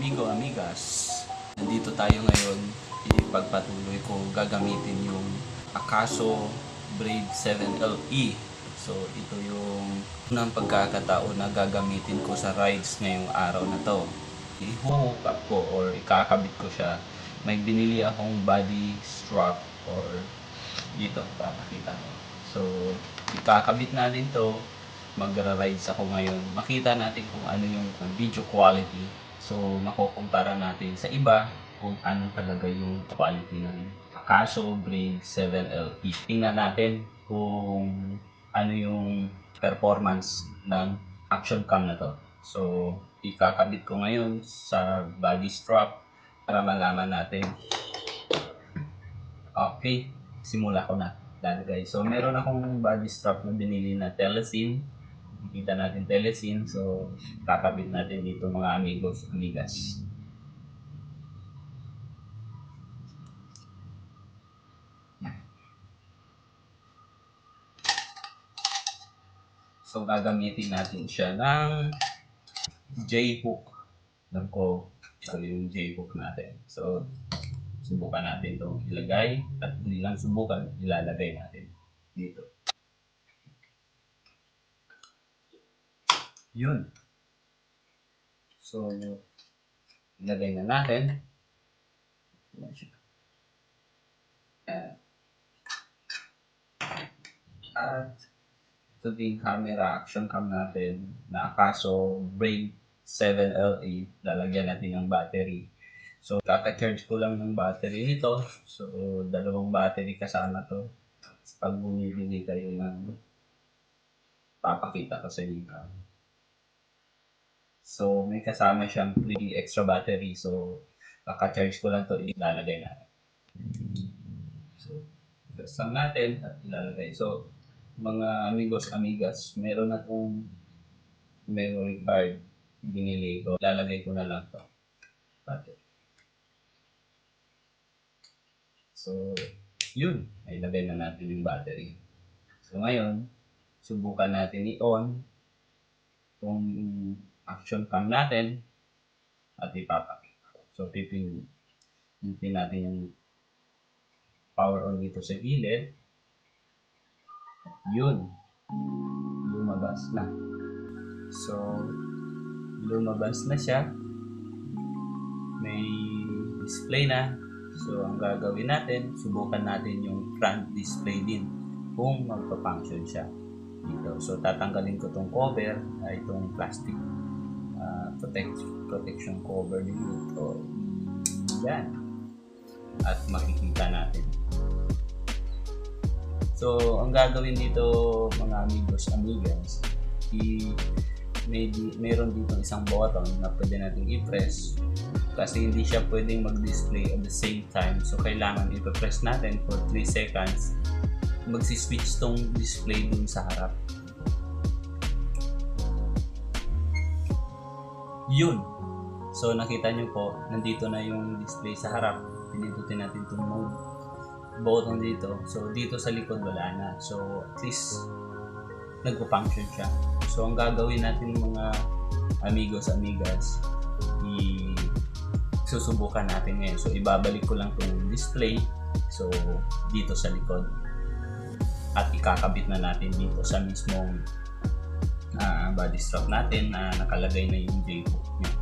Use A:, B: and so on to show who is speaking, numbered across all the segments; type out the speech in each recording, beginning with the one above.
A: amigo, amigas. Nandito tayo ngayon. Ipagpatuloy ko gagamitin yung Akaso Braid 7LE. So ito yung unang pagkakataon na gagamitin ko sa rides ngayong araw na to. I-hook up ko or ikakabit ko siya. May binili akong body strap or dito papakita ko. So ikakabit natin to. Magra-rides ako ngayon. Makita natin kung ano yung video quality. So makukumpara natin sa iba kung ano talaga yung quality ng Akaso Braid 7LE. Tingnan natin kung ano yung performance ng action cam na to. So ikakabit ko ngayon sa body strap para malaman natin. Okay, simula ko na. Lalagay. So meron akong body strap na binili na Telesin. Kita natin Telesin. So kakabit natin dito mga amigos, amigas. So gagamitin natin siya ng J-hook. Alam ko, ito yung J-hook natin. So subukan natin itong ilagay. At hindi lang subukan, ilalagay natin dito. Yun. So ilagay na natin. At ito yung camera action cam natin na Akaso Braid 7LE. Lalagyan natin ng battery. So kaka-charge ko lang ng battery nito. So dalawang battery kasama to. Pag bumibili kayo ng papakita ko sa inyo. So may kasama siyang free extra battery. So kaka-charge ko lang to, ilalagay natin. So kasama natin at ilalagay. So mga amigos, amigas, meron na itong memory card binili ko. Lalagay ko na lang to. Battery. So yun, ay lagay na natin yung battery. So ngayon, subukan natin i-on itong action cam natin at ipapakita. So pipindutin natin yung power on dito sa gilid. Yun, lumabas na. So lumabas na siya. May display na. So ang gagawin natin, subukan natin yung front display din kung magpa-function siya dito. So tatanggalin ko tong cover, itong plastic protection cover din dito. Yan. At makikita natin. So ang gagawin dito mga amigos, amigas, meron dito isang button na pwede natin i-press kasi hindi siya pwedeng mag-display at the same time. So kailangan i-press natin for 3 seconds. Magsi-switch tong display dun sa harap. Yun. So nakita nyo po, nandito na yung display sa harap. Pindutin natin itong mode button dito. So dito sa likod wala na. So at least nagpo-function siya. So ang gagawin natin mga amigos, amigas, susubukan natin ngayon. So ibabalik ko lang itong display. So dito sa likod. At ikakabit na natin dito sa mismong body strap natin na nakalagay na yung J-hook niya.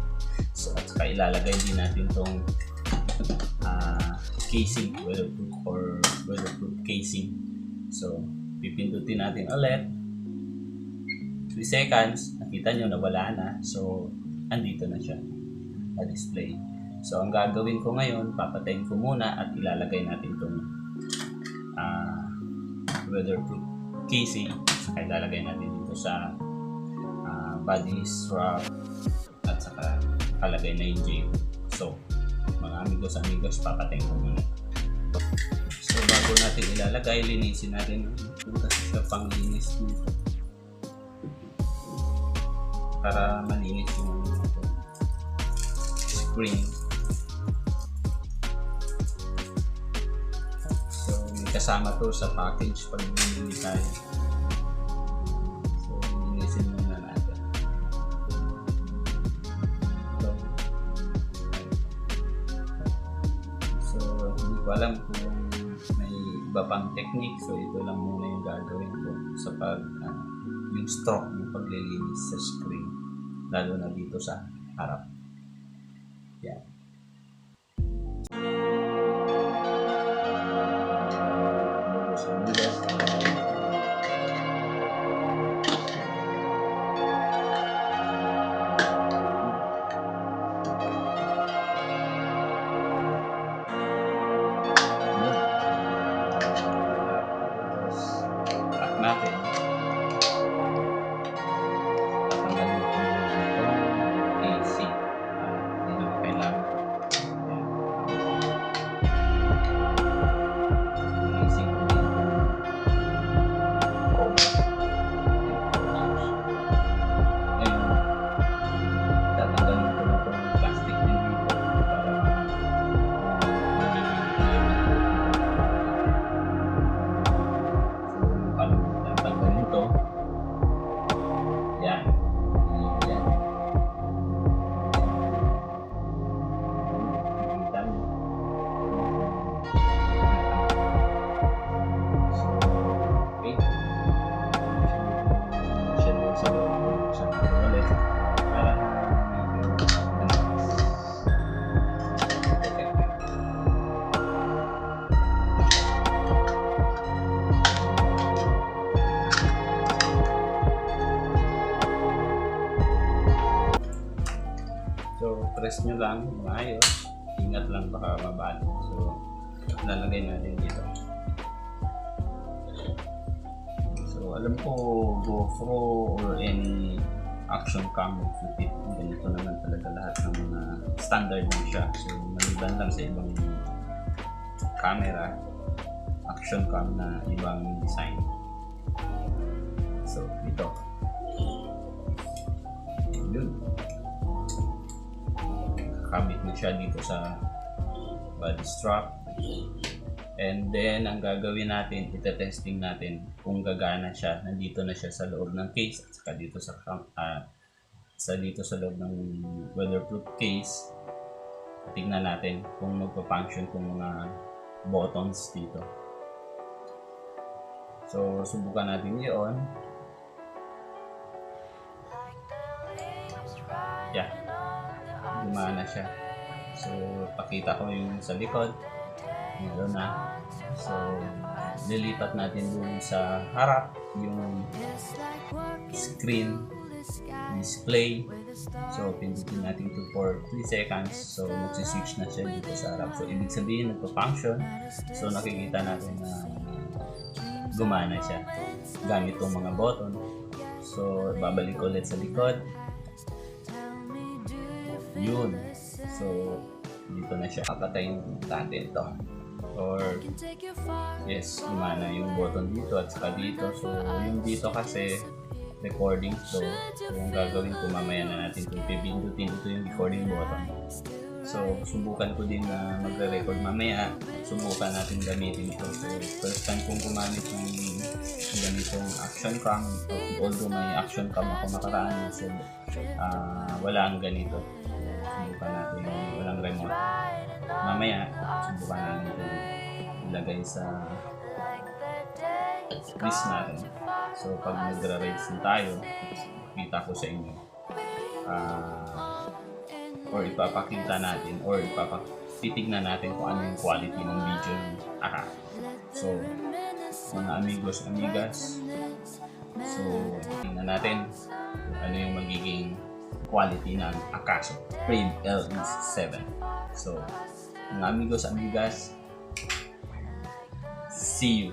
A: So at saka ilalagay din natin itong casing, weatherproof or weatherproof casing. So pipindutin natin ulit. 3 seconds, nakita nyo nawala na. So andito na siya na display. So ang gagawin ko ngayon, papatayin ko muna at ilalagay natin itong weatherproof casing. Saka ilalagay natin dito sa body strap at saka kalagay na yung J-hook. So mga amigos, papatayin ko muna. So bago natin ilalagay, linisin natin kasi siya pang linis dito para malinis yung screen. So may kasama to sa package pag bumili tayo. So linisin muna natin. So ko alam kung may iba pang technique, so ito lang muna yung gagawin ko sa yung stroke, yung paglilinis sa screen, lalo na dito sa harap. Yan. Natin. Tatanggalin ko itong AC. Hindi naman kailangan. AC ko din. Ngayon, tatanggalin ko na itong plastic din dito para press nyo lang maayos, ingat lang baka mabalik. So lalagay natin dito. So alam ko GoPro or any action cam fit, ganito naman talaga lahat ng mga standard lang siya. So maliban lang sa ibang camera, action cam na ibang design. So ito yun, kabit na siya dito sa body strap, and then ang gagawin natin, ita-testing natin kung gagana siya. Nandito na siya sa loob ng case at saka dito dito sa loob ng weatherproof case. Tingnan natin kung magpa-function kung mga buttons dito. So subukan natin i-on. Yeah, gumana siya. So pakita ko yung sa likod, meron na. So lilipat natin dun sa harap yung screen display. So pindutin natin ito for 3 seconds. So magsiswitch na siya dito sa harap. So ibig sabihin nagpa-function. So nakikita natin na gumana siya gamit tong mga button. So babalik ulit sa likod. Yun. So dito na siya. Papatayin natin ito. Or yes, gumana yung button dito at saka dito. So yung dito kasi recording. So kung gagawin ko mamaya na natin kung pipindutin ito yung recording button. So subukan ko din na magre-record mamaya. Subukan natin gamitin ito. So first time kong gumamit ng ganitong action cam. Although may action cam ako nakaraan, so wala ang ganito. Subukan natin walang remote. Mamaya subukan natin ito ilagay sa list natin. So pag nagra-race na tayo, kita ko sa inyo or ipapakita natin or titignan natin kung ano yung quality ng video ng Akaso. So mga amigos, amigas, so tingnan natin kung ano yung magiging quality ng Akaso Brave LE7. So mga amigos, amigas, see you.